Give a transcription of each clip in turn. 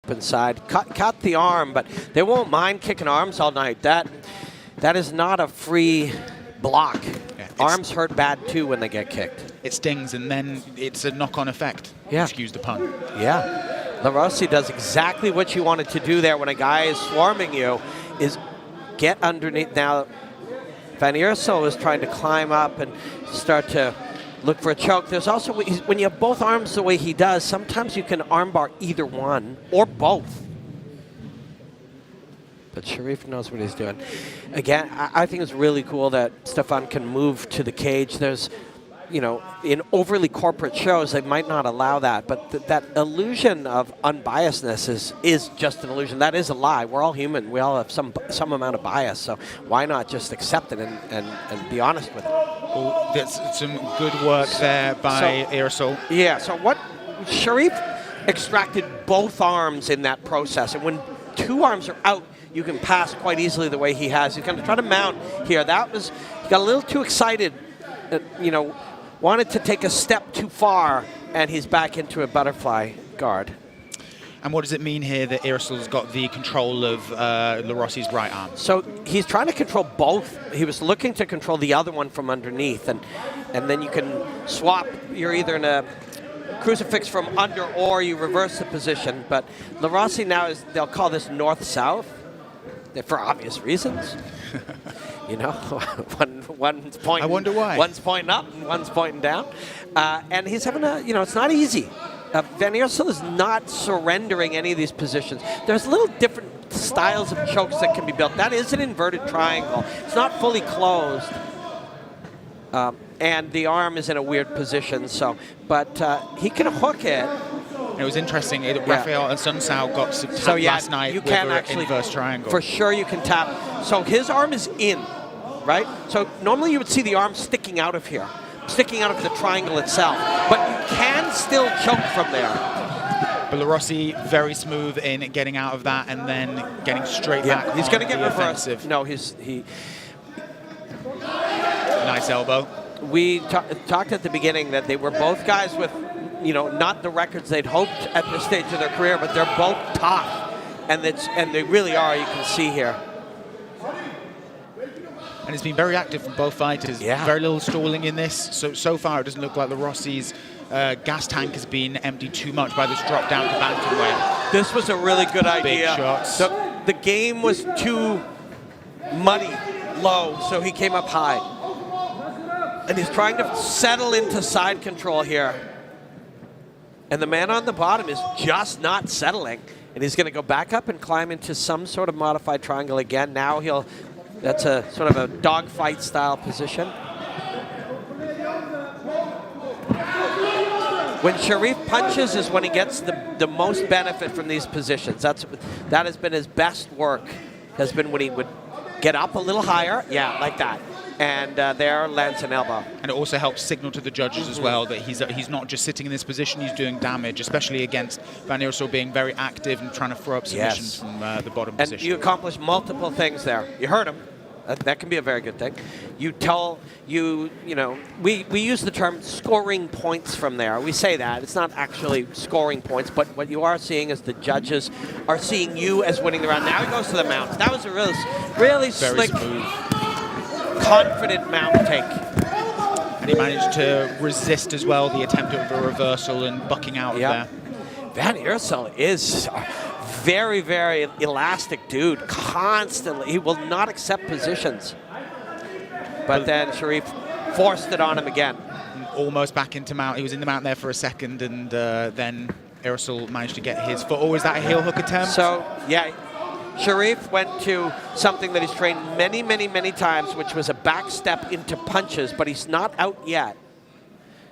open side. Cut the arm, but they won't mind kicking arms all night. That is not a free block. Yeah, arms hurt bad too when they get kicked. It stings, and then it's a knock-on effect. Yeah. Excuse the pun. Yeah. LaRossi does exactly what you wanted to do there when a guy is swarming you, is get underneath. Now, Van Eersel is trying to climb up and start to look for a choke. There's also, when you have both arms the way he does, sometimes you can armbar either one or both. But Sharif knows what he's doing. Again, I think it's really cool that Stefan can move to the cage. There's, you know, in overly corporate shows, they might not allow that. But that illusion of unbiasedness is just an illusion. That is a lie. We're all human. We all have some amount of bias. So why not just accept it and be honest with it? Well, that's some good work there by Eersel. Yeah, so what Sharif extracted both arms in that process. And when two arms are out, you can pass quite easily the way he has. He's going to try to mount here. That was, he got a little too excited, you know, wanted to take a step too far, and he's back into a butterfly guard. And what does it mean here that Eersel's got the control of LaRossi's right arm? So he's trying to control both. He was looking to control the other one from underneath, and then you can swap. You're either in a crucifix from under or you reverse the position. But LaRossi now is, they'll call this north-south for obvious reasons. You know, one's pointing. I wonder why. One's pointing up and one's pointing down. And he's having a, you know, it's not easy. Van Eersel is not surrendering any of these positions. There's little different styles of chokes that can be built. That is an inverted triangle. It's not fully closed. And the arm is in a weird position, so, but he can hook it. It was interesting. Rafael and Sunsao got some tap last night you with can an actually, inverse triangle. For sure you can tap. So his arm is in, right? So normally you would see the arm sticking out of here, sticking out of the triangle itself. But you can still choke from there. But LaRossi very smooth in getting out of that and then getting straight back. He's going to get reversed. Offensive. No, Nice elbow. We talked at the beginning that they were both guys with, you know, not the records they'd hoped at this stage of their career, but they're both tough, and they really are. You can see here. And it's been very active from both fighters. Yeah. Very little stalling in this. So far, it doesn't look like LaRossi's gas tank has been emptied too much by this drop down to bantamweight. This was a really good idea. Big shots. The game was too muddy, low, so he came up high. And he's trying to settle into side control here. And the man on the bottom is just not settling. And he's going to go back up and climb into some sort of modified triangle again. Now that's a sort of a dogfight style position. When Sharif punches is when he gets the most benefit from these positions. That has been his best work, has been when he would get up a little higher. Yeah, like that. And there lands an elbow. And it also helps signal to the judges as well that he's not just sitting in this position, he's doing damage, especially against Van Eersel being very active and trying to throw up submissions from the bottom position. And you accomplish multiple things there. You hurt him. That can be a very good thing. You know, we use the term scoring points from there. We say that. It's not actually scoring points, but what you are seeing is the judges are seeing you as winning the round. Now he goes to the mount. That was a really very slick, smooth, confident mount take. And he managed to resist as well the attempt at a reversal and bucking out of there. Van Eersel is a very, very elastic dude. Constantly. He will not accept positions. But then Sharif forced it on him again. Almost back into mount. He was in the mount there for a second, and then Eersel managed to get his foot. Oh, is that a heel hook attempt? So, yeah. Sharif went to something that he's trained many, many, many times, which was a back step into punches, but he's not out yet.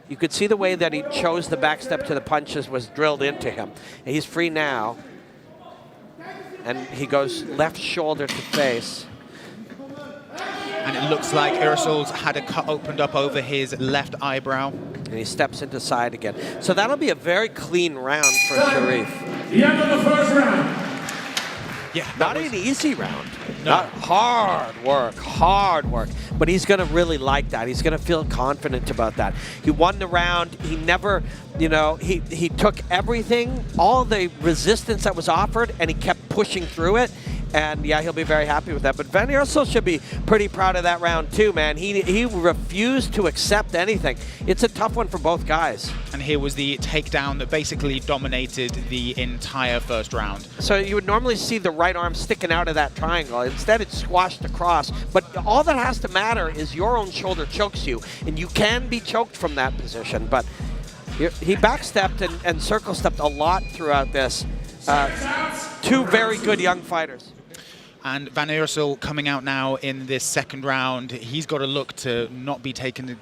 You could see the way that he chose the back step to the punches was drilled into him. And he's free now. And he goes left shoulder to face. And it looks like Eersel's had a cut opened up over his left eyebrow. And he steps into side again. So that'll be a very clean round for Sharif. The end of the first round. Yeah, not an easy round. No. Not hard work. But he's going to really like that. He's going to feel confident about that. He won the round. He never, you know, he took everything, all the resistance that was offered, and he kept pushing through it. And yeah, he'll be very happy with that. But Van Eersel should be pretty proud of that round too, man. He refused to accept anything. It's a tough one for both guys. And here was the takedown that basically dominated the entire first round. So you would normally see the right arm sticking out of that triangle. Instead, it's squashed across. But all that has to matter is your own shoulder chokes you, and you can be choked from that position. But he backstepped and circle stepped a lot throughout this. Two very good young fighters. And Van Eersel coming out now in this second round, he's got to look to not be taken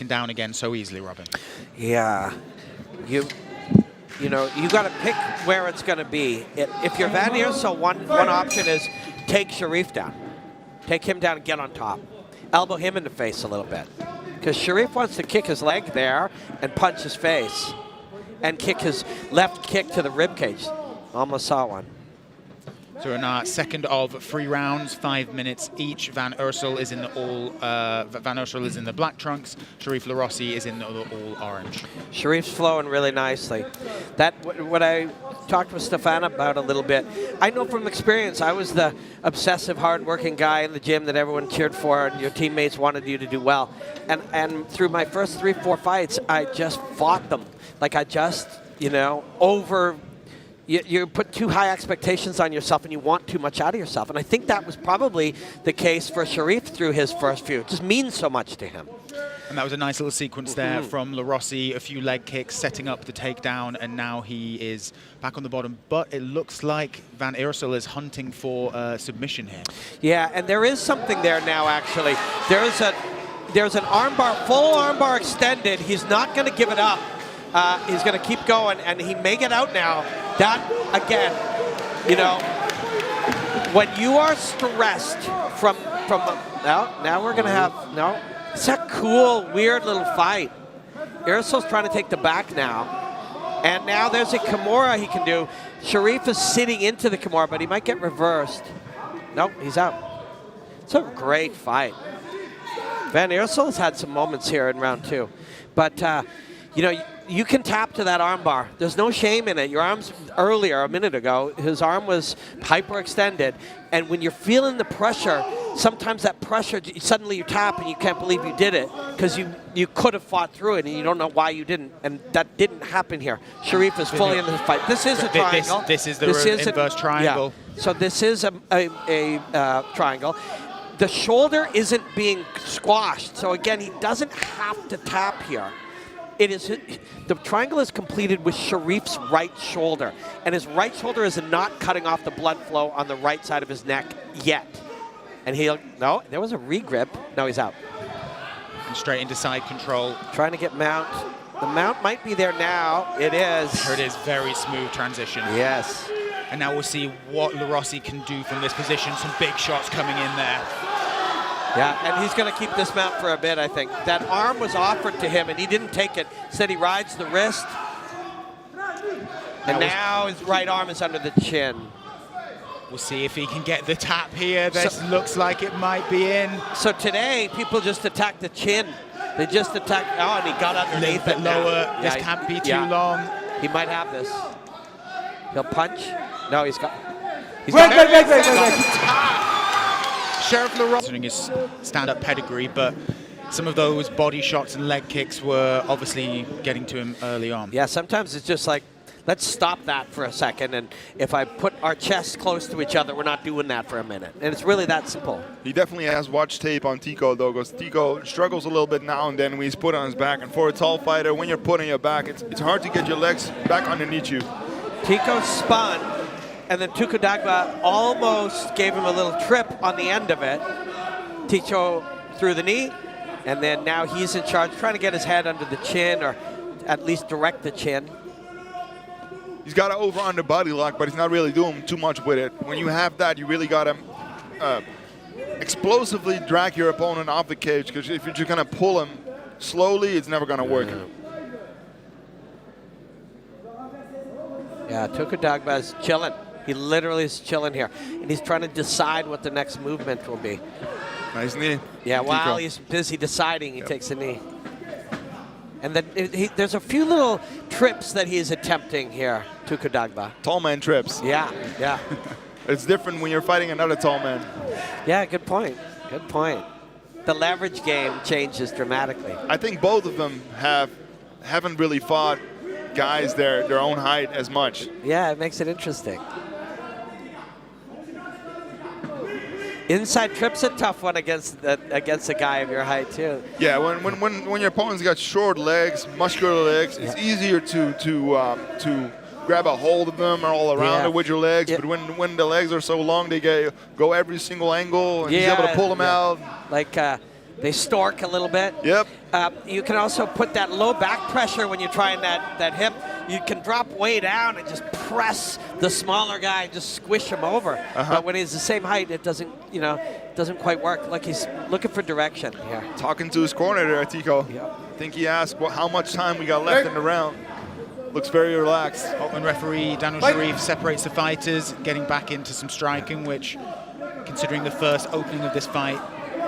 down again so easily, Robin. Yeah, you know, you got to pick where it's going to be. If you're Van Eersel, one option is take Sharif down, take him down and get on top, elbow him in the face a little bit, because Sharif wants to kick his leg there and punch his face, and kick his left kick to the rib cage. Almost saw one. So in our second of 3 rounds, 5 minutes each. Van Eersel is in the black trunks. Sharif LaRossi is in the all orange. Sharif's flowing really nicely. That what I talked with Stefan about a little bit. I know from experience. I was the obsessive, hard-working guy in the gym that everyone cheered for, and your teammates wanted you to do well. And through my first 3-4 fights, I just fought them. Like I just, you know, You put too high expectations on yourself and you want too much out of yourself. And I think that was probably the case for Sharif through his first few. It just means so much to him. And that was a nice little sequence there from LaRossi, a few leg kicks, setting up the takedown, and now he is back on the bottom. But it looks like Van Eersel is hunting for submission here. Yeah, and there is something there now, actually. There's an armbar, full armbar extended. He's not going to give it up. He's going to keep going, and he may get out now. That, again, you know, when you are stressed from now we're going to have, it's a cool, weird little fight. Eersel's trying to take the back now, and now there's a Kimura he can do. Sharif is sitting into the Kimura, but he might get reversed. Nope, he's out. It's a great fight. Van Eersel has had some moments here in round 2, but, you know, you can tap to that arm bar. There's no shame in it. Your arms, earlier, a minute ago, his arm was hyperextended. And when you're feeling the pressure, sometimes that pressure, suddenly you tap and you can't believe you did it because you could have fought through it and you don't know why you didn't. And that didn't happen here. Sharif is fully in the fight. This is a triangle. This is the inverse triangle. Yeah. So this is a triangle. The shoulder isn't being squashed. So again, he doesn't have to tap here. The triangle is completed with Sharif's right shoulder, and his right shoulder is not cutting off the blood flow on the right side of his neck yet. And no, there was a re-grip. No, he's out. And straight into side control. Trying to get mount. The mount might be there now. It is. There it is, very smooth transition. Yes. And now we'll see what LaRossi can do from this position. Some big shots coming in there. Yeah, and he's going to keep this mount for a bit, I think. That arm was offered to him, and he didn't take it. Instead, he rides the wrist. And now his right arm is under the chin. We'll see if he can get the tap here. This looks like it might be in. So today, people just attack the chin. They just attack, and he got underneath it lower. This can't be too long. He might have this. He'll punch. No, he's got. Wait. Sheriff LaRossi his stand-up pedigree, but some of those body shots and leg kicks were obviously getting to him early on. Yeah, sometimes it's just like, let's stop that for a second, and if I put our chests close to each other, we're not doing that for a minute. And it's really that simple. He definitely has watched tape on Tico, though, because Tico struggles a little bit now and then when he's put on his back. And for a tall fighter, when you're put on your back, it's hard to get your legs back underneath you. Tico spun. And then Tuku Dagba almost gave him a little trip on the end of it. Tico threw the knee, and then now he's in charge, trying to get his head under the chin, or at least direct the chin. He's got an over-under body lock, but he's not really doing too much with it. When you have that, you really got to explosively drag your opponent off the cage, because if you're just going to pull him slowly, it's never going to work. Yeah, Tuku Dagba's chilling. He literally is chilling here. And he's trying to decide what the next movement will be. Nice knee. Yeah, while he's busy deciding, he takes a knee. And then there's a few little trips that he's attempting here, Tuukka Dagba. Tall man trips. Yeah, yeah. It's different when you're fighting another tall man. Yeah, good point. Good point. The leverage game changes dramatically. I think both of them haven't really fought guys their own height as much. Yeah, it makes it interesting. Inside trip's a tough one against a guy of your height too. Yeah, when your opponent's got short legs, muscular legs, it's easier to grab a hold of them or all around it with your legs. But when the legs are so long, they go every single angle, and he's able to pull them out. Like they stork a little bit. Yep. You can also put that low back pressure when you're trying that hip. You can drop way down and just press the smaller guy and just squish him over. But when he's the same height, it doesn't quite work. Like he's looking for direction here. Talking to his corner there, Tico. Yep. I think he asked how much time we got left in the round. Looks very relaxed. And referee Daniel Sharif separates the fighters, getting back into some striking, which, considering the first opening of this fight,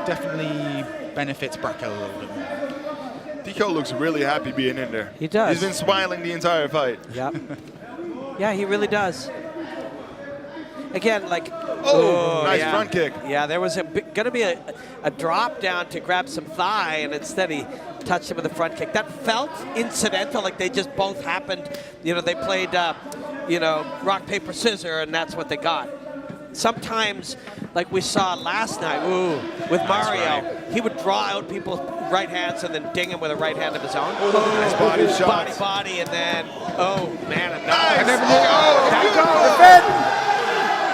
definitely benefits Bracco a little bit more. Tico looks really happy being in there. He does. He's been smiling the entire fight. Yep. Yeah, he really does. Again, like... nice front kick. Yeah, there was going to be a drop down to grab some thigh, and instead he touched him with a front kick. That felt incidental, like they just both happened. You know, they played, rock, paper, scissors, and that's what they got. Sometimes, like we saw last night, with Mario, he would draw out people's right hands and then ding him with a right hand of his own. Nice body shot. Body, and then, man, another. Nice.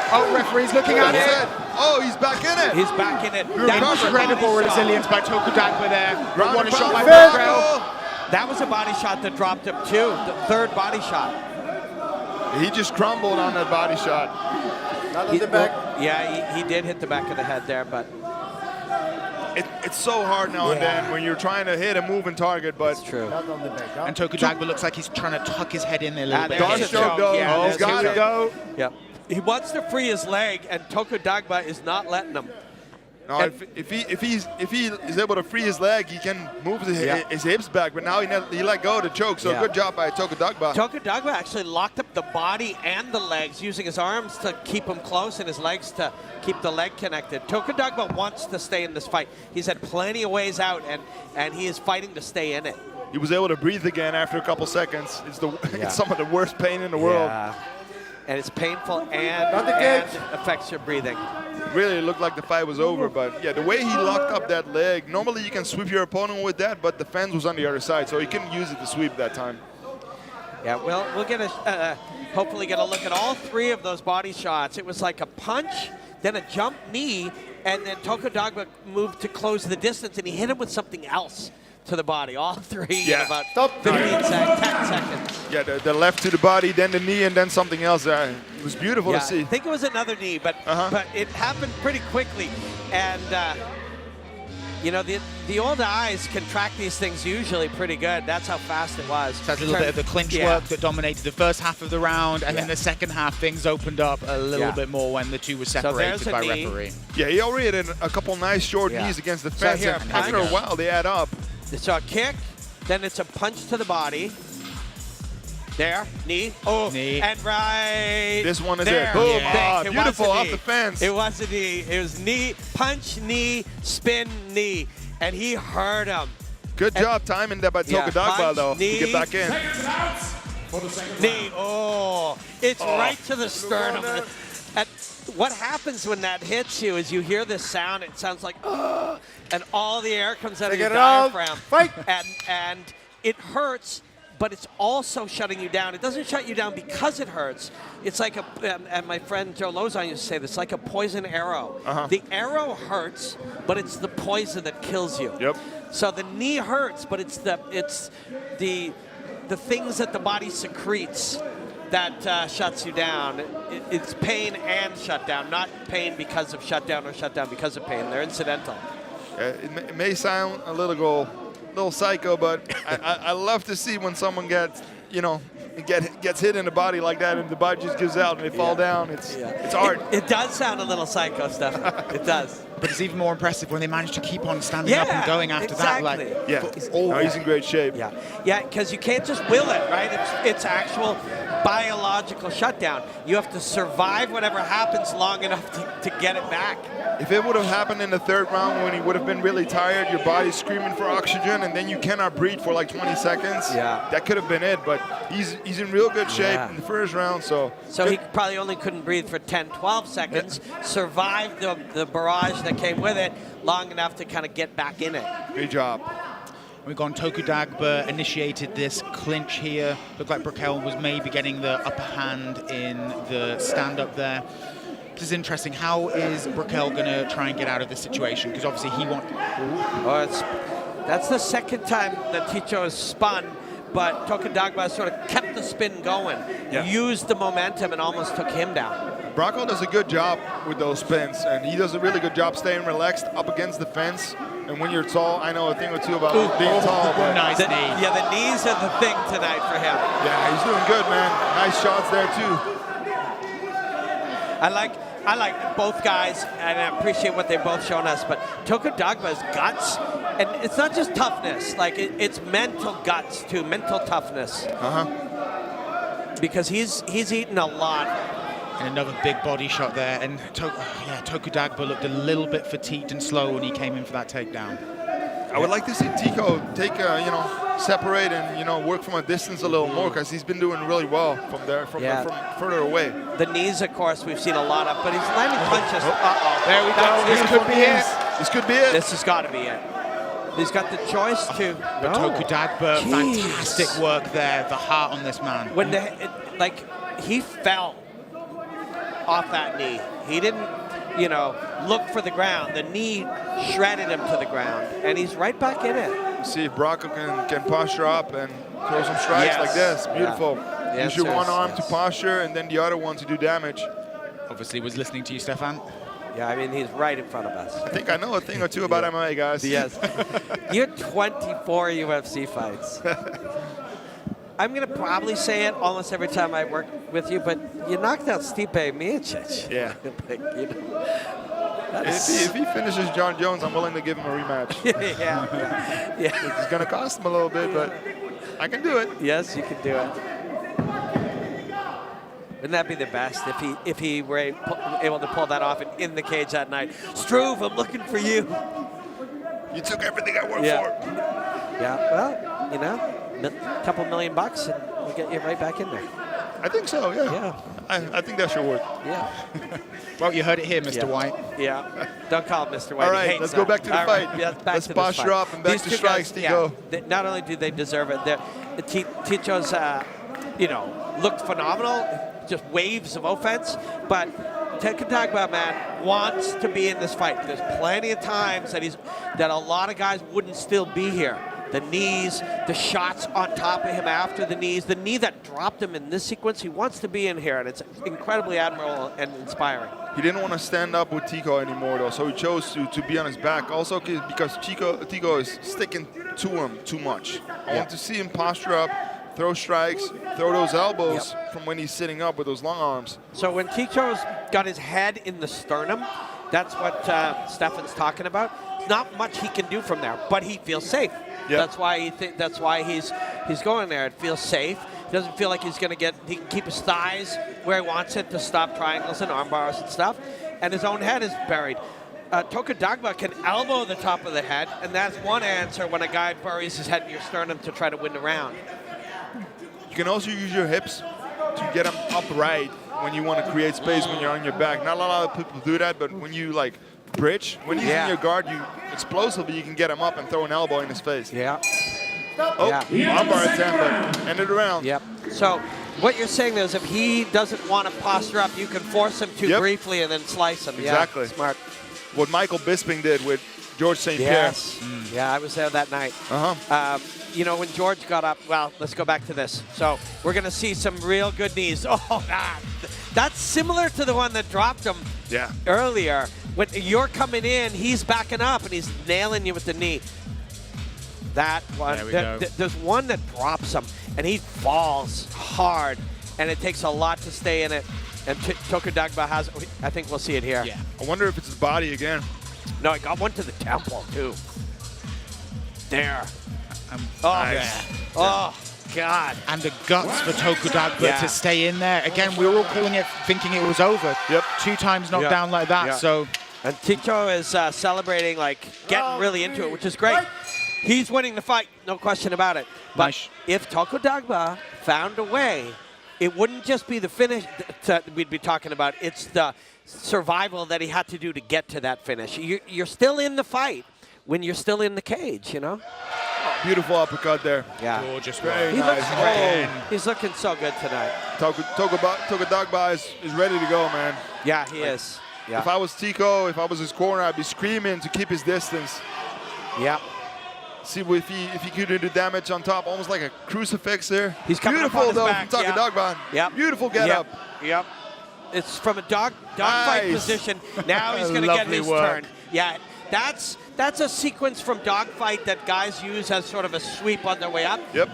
Oh, referee's looking at it. Oh, he's back in it. He's back in it. That was incredible resilience by Tuukka Dagba there. One shot by Bracco. That was a body shot that dropped him too. The third body shot. He just crumbled on that body shot. Not on the back. Yeah, he did hit the back of the head there, but it's so hard now and then when you're trying to hit a moving target, but it's true. Not on the back. Huh? And Tuukka Dagba looks like he's trying to tuck his head in there a little bit. Dodge choke, though. Yeah, He's got it. go. Yep. He wants to free his leg, and Tuukka Dagba is not letting him. No, if he is able to free his leg, he can move his hips back. But now he let go of the choke. So good job by Tuukka Dagba. Tuukka Dagba actually locked up the body and the legs, using his arms to keep him close and his legs to keep the leg connected. Tuukka Dagba wants to stay in this fight. He's had plenty of ways out, and he is fighting to stay in it. He was able to breathe again after a couple seconds. It's some of the worst pain in the world. And it's painful and affects your breathing. Really looked like the fight was over, but yeah, the way he locked up that leg, normally you can sweep your opponent with that, but the fence was on the other side, so he couldn't use it to sweep that time. Yeah, well, we'll get hopefully get a look at all three of those body shots. It was like a punch, then a jump knee, and then Tuukka Dagba moved to close the distance, and he hit him with something else to the body. All three in about 10 seconds. Yeah, the left to the body, then the knee, and then something else. It was beautiful to see. I think it was another knee, but it happened pretty quickly. And, the old eyes can track these things usually pretty good. That's how fast it was. So that's a little bit of the clinch work that dominated the first half of the round, and then the second half, things opened up a little bit more when the two were separated by referee. Yeah, he already had a couple nice short knees against the fence, and after a while, they add up. It's a kick, then it's a punch to the body. There, knee, knee. And right this one is there. it. Boom, It beautiful was off the fence. It was a knee. It was knee, punch, knee, spin, knee. And he hurt him. Good job timing that by Tuukka Dagba, though, knee, to get back in. Knee, it's right to the sternum. And what happens when that hits you is you hear this sound. It sounds like, and all the air comes out of your diaphragm. Fight. And it hurts, but it's also shutting you down. It doesn't shut you down because it hurts. It's like and my friend Joe Lozon used to say this, like a poison arrow. The arrow hurts, but it's the poison that kills you. Yep. So the knee hurts, but it's the things that the body secretes that shuts you down. It's pain and shutdown, not pain because of shutdown or shutdown because of pain. They're incidental. It may sound a little psycho, but I love to see when someone gets, gets hit in the body like that, and the body just gives out and they fall down. It's hard. It does sound a little psycho stuff. It does. But it's even more impressive when they manage to keep on standing up and going after that. Like, he's in great shape. Yeah, because you can't just will it, right? It's actual biological shutdown. You have to survive whatever happens long enough to get it back. If it would have happened in the third round when he would have been really tired, your body's screaming for oxygen, and then you cannot breathe for like 20 seconds, that could have been it. But he's in real good shape in the first round. So he probably only couldn't breathe for 10, 12 seconds, survived the barrage that came with it long enough to kind of get back in it. Great job. We've gone Toku Dagba initiated this clinch here. Looked like Brickell was maybe getting the upper hand in the stand-up there. This is interesting. How is Brickell going to try and get out of this situation? Because obviously he wants... That's the second time that Ticho has spun, but Toku Dagba sort of kept the spin going, used the momentum, and almost took him down. Brickell does a good job with those spins, and he does a really good job staying relaxed up against the fence. And when you're tall, I know a thing or two about being tall. But nice knee. Yeah, the knees are the thing tonight for him. Yeah, he's doing good, man. Nice shots there, too. I like both guys, and I appreciate what they've both shown us, but Toku Dagba's guts, and it's not just toughness, like it's mental guts too, mental toughness. Because he's eaten a lot. And another big body shot there, and Toku Dagba looked a little bit fatigued and slow when he came in for that takedown. I would like to see Tico take, separate and, work from a distance a little more, because he's been doing really well from there, from further away. The knees, of course, we've seen a lot of, but he's landing punches. There we go. This could be it. This could be it. This has got to be it. He's got the choice to. But Toku Dagba, fantastic work there. The heart on this man. When he fell off that knee. He didn't, look for the ground. The knee shredded him to the ground, and he's right back in it. See if Brocco can posture up and throw some strikes like this. Beautiful. Use your one arm to posture, and then the other one to do damage. Obviously was listening to you, Stefan. Yeah, I mean, he's right in front of us. I think I know a thing or two about MMA, guys. Yes. You're 24 UFC fights. I'm going to probably say it almost every time I work with you, but you knocked out Stipe Miocic. Yeah. If he finishes John Jones, I'm willing to give him a rematch. Yeah. It's going to cost him a little bit, but I can do it. Yes, you can do it. Wouldn't that be the best if he were able to pull that off in the cage that night? Struve, I'm looking for you. You took everything I worked for. Yeah, well, a couple $1 million and we'll get you right back in there. I think so, yeah. I think that should work. Yeah. Well, you heard it here, Mr. White. Yeah. Don't call him Mr. White. All right, let's go back to the fight. Yeah, let's posture up and back to strikes, Tico. Not only do they deserve it, Ticho's, looked phenomenal. Just waves of offense, but Toku Dagba, man, wants to be in this fight. There's plenty of times that a lot of guys wouldn't still be here. The knees, the shots on top of him after the knees, the knee that dropped him in this sequence, he wants to be in here, and it's incredibly admirable and inspiring. He didn't want to stand up with Tico anymore, though, so he chose to be on his back. Also because Tico is sticking to him too much. I want to see him posture up, throw strikes, throw those elbows from when he's sitting up with those long arms. So when Ticho's got his head in the sternum, that's what Stefan's talking about. Not much he can do from there, but he feels safe. Yep. That's why he's going there. It feels safe. He doesn't feel like he can keep his thighs where he wants it to stop triangles and arm bars and stuff. And his own head is buried. Toku Dagba can elbow the top of the head, and that's one answer when a guy buries his head in your sternum to try to win the round. You can also use your hips to get them upright when you want to create space when you're on your back. Not a lot of people do that, but when you bridge, when he's in your guard, you explosively you can get him up and throw an elbow in his face. Yeah. Armbar attempt, but ended around. Yep. So what you're saying is if he doesn't want to posture up, you can force him to briefly and then slice him. Exactly. Yeah, smart. What Michael Bisping did with George St. Pierre. Yes. Yeah, I was there that night. When George got up, well, let's go back to this. So we're going to see some real good knees. Oh, God. That's similar to the one that dropped him earlier. When you're coming in, he's backing up, and he's nailing you with the knee. That one. There's one that drops him. and he falls hard, and it takes a lot to stay in it. And Toko Dagba has, I think we'll see it here. Yeah. I wonder if it's his body again. No, he got one to the temple, too. There. Oh, Nice. oh, God. And the guts for Toko Dagba Yeah. to stay in there. Again, we were all calling it, thinking it was over. Yep. 2 times knocked Yep. down like that, Yep. so... And Tito is celebrating, like, getting really into it, which is great. He's winning the fight, no question about it. But Nice. if Toko Dagba found a way, it wouldn't just be the finish that we'd be talking about. It's the survival that he had to do to get to that finish. You're still in the fight when you're still in the cage, you know? Beautiful uppercut there. Yeah. Gorgeous Very work. He looks, nice. he's looking so good tonight. Toko Dagba is ready to go, man. Yeah, he is. Yeah. If I was Tico, if I was his corner, I'd be screaming to keep his distance. Yeah. See if he could do damage on top, almost like a crucifix there. He's coming up beautiful on his though back, from Toko yeah. Dagba. Yep. Beautiful get Yep. up. Yep. It's from a dog fight Nice. position. Now he's going to get Lovely his work. turn. Yeah, that's a sequence from dogfight that guys use as sort of a sweep on their way up. Yep.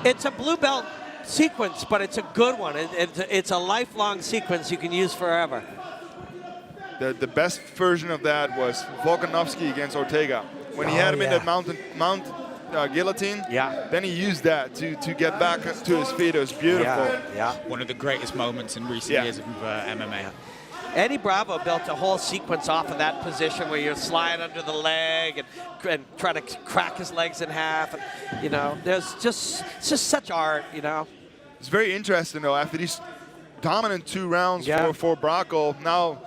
It's a blue belt sequence, but it's a good one. It's a lifelong sequence you can use forever. The best version of that was Volkanovski against Ortega. When he had him in yeah. that mount guillotine, Yeah. then he used that to get back to his feet. It was beautiful. Yeah. One of the greatest moments in recent Yeah. years of MMA. Eddie Bravo built a whole sequence off of that position where you're sliding under the leg and try to crack his legs in half. And, you know, it's just such art, you know. It's very interesting though. After these dominant 2 rounds Yeah. for Bracco, now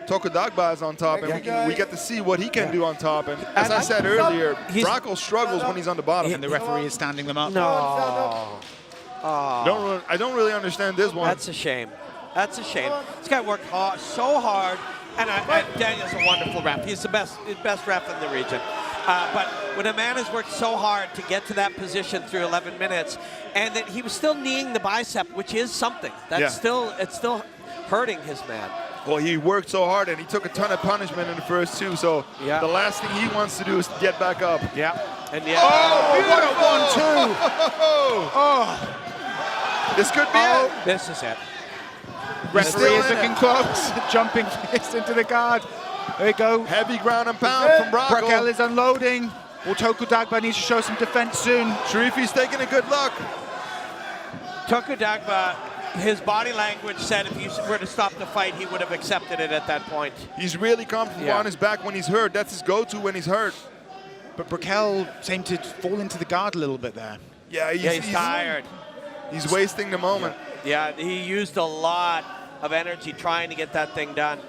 Toko Dagba is on top, and we get to see what he can do on top. And as I said earlier, Bracco struggles when he's on the bottom. And the referee is standing them up. No. I don't really understand this one. That's a shame. That's a shame. This guy worked so hard, and Daniel's a wonderful ref. He's the best ref in the region. But when a man has worked so hard to get to that position through 11 minutes, and that he was still kneeing the bicep, which is something. It's still hurting his man. Well, he worked so hard, and he took a ton of punishment in the first 2. So Yeah. the last thing he wants to do is get back up. Yeah. And Oh, what a 1-2! This could be it. this is it. Referee still is in looking it. close. Jumping fist into the guard. There we go. Heavy ground and pound from Bracco Bracco. is unloading. Well, Toko Dagba needs to show some defense soon. Sharifi's taking a good look. Toko Dagba, his body language said if he were to stop the fight, he would have accepted it at that point. He's really comfortable Yeah. on his back when he's hurt. That's his go-to when he's hurt. But Bracco seemed to fall into the guard a little bit there. Yeah, He's tired. He's wasting the moment. Yeah, he used a lot of energy trying to get that thing done.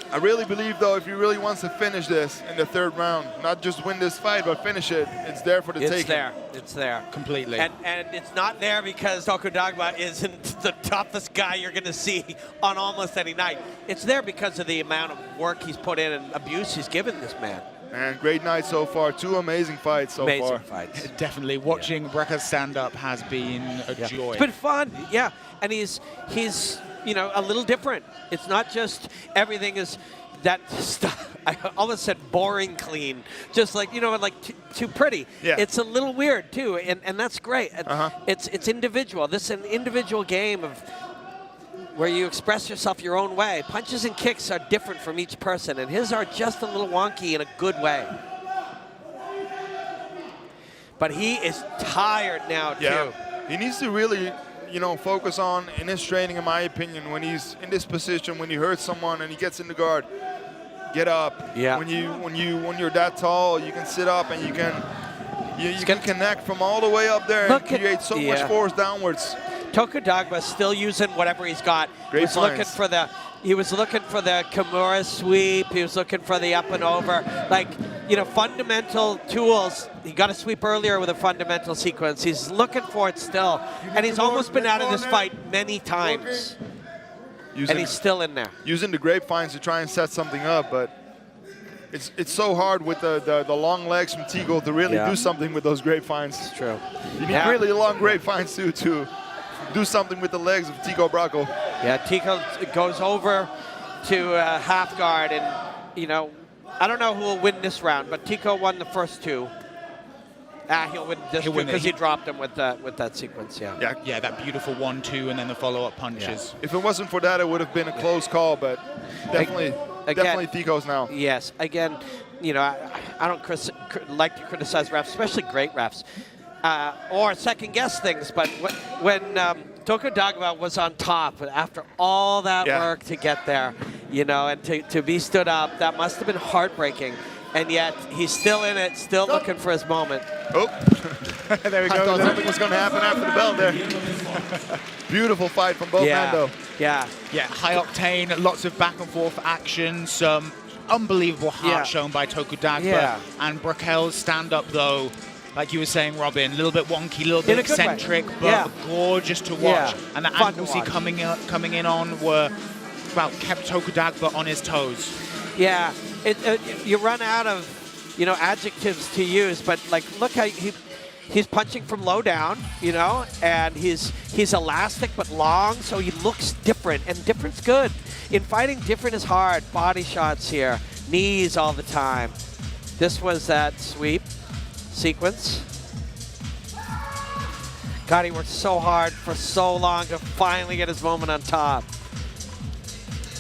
I really believe, though, if he really wants to finish this in the 3rd round, not just win this fight, but finish it, it's there for the taking. It's there. It's there. Completely. And it's not there because Toko Dagba isn't the toughest guy you're going to see on almost any night. It's there because of the amount of work he's put in and abuse he's given this man. And great night so far. 2 amazing fights so Amazing far. fights. Definitely. Watching Bracco stand up has been a joy. It's been fun, yeah. And he's you know, a little different. It's not just everything is that stuff. I almost said boring clean, just like, you know, like too pretty. Yeah. It's a little weird too, and that's great. It's individual. This is an individual game of where you express yourself your own way. Punches and kicks are different from each person, and his are just a little wonky in a good way. But he is tired now too. He needs to really, you know, focus on in his training, in my opinion, when he's in this position, when he hurts someone and he gets in the guard, get up. Yeah. When you're that tall, you can sit up and you can connect from all the way up there and create so much force downwards. Toko Dagba still using whatever he's got. Great He was looking for the Kimura sweep. He was looking for the up and over. Like, you know, fundamental tools. He got a sweep earlier with a fundamental sequence. He's looking for it still. And he's almost been out of this fight many times. And he's still in there. Using the grapevines to try and set something up, but it's so hard with the long legs from Tigo to really do something with those grapevines. It's true. You need really long grapevines too to do something with the legs of Tico Bracco. Yeah, Tico goes over to half guard, and, you know, I don't know who will win this round, but Tico won the first 2. He'll win this because he dropped him with that sequence. Yeah. Yeah, that beautiful 1-2 and then the follow-up punches. If it wasn't for that, it would have been a close call, but definitely Tico's now. Yes. Again, you know, I don't like to criticize refs, especially great refs, or second-guess things. But when Toko Dagba was on top, after all that work to get there, you know, and to be stood up, that must have been heartbreaking. And yet, he's still in it, still looking for his moment. Oh, there we go. I thought something was going to happen after the bell there. Beautiful fight from both men, though. Yeah. Yeah, high octane, lots of back and forth action, some unbelievable heart shown by Toko Dagba. Yeah. And Brakel's stand-up, though, like you were saying, Robin, a little bit wonky, a little bit eccentric, but gorgeous to watch. And the angles he coming in on were, well, kept Toko Dagba on his toes. Yeah. You run out of, you know, adjectives to use, but like, look how he's punching from low down, you know, and he's elastic but long, so he looks different, and different's good. In fighting, different is hard. Body shots here, knees all the time. This was that sweep sequence. God, he worked so hard for so long to finally get his moment on top.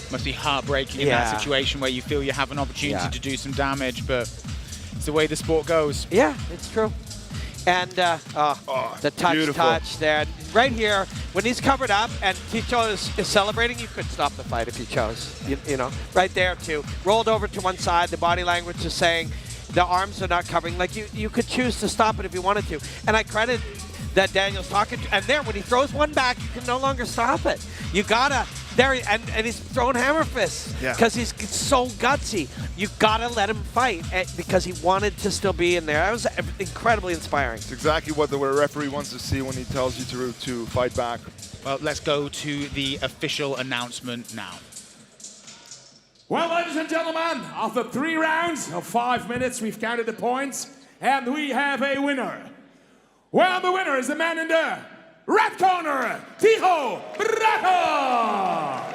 Must be heartbreaking in that situation where you feel you have an opportunity to do some damage, but it's the way the sport goes. Yeah, it's true. And the touch there. Right here, when he's covered up and Ticho is celebrating, you could stop the fight if you chose. You know, right there too. Rolled over to one side, the body language is saying the arms are not covering. Like you could choose to stop it if you wanted to. And I credit that Daniel's talking to, and there, when he throws one back, you can no longer stop it. You gotta, and he's throwing hammer fists because he's so gutsy. You gotta let him fight because he wanted to still be in there. That was incredibly inspiring. It's exactly what the referee wants to see when he tells you to fight back. Well, let's go to the official announcement now. Well, ladies and gentlemen, after 3 rounds of 5 minutes, we've counted the points, and we have a winner. Well, the winner is the man in the red corner, Ticho Brakel!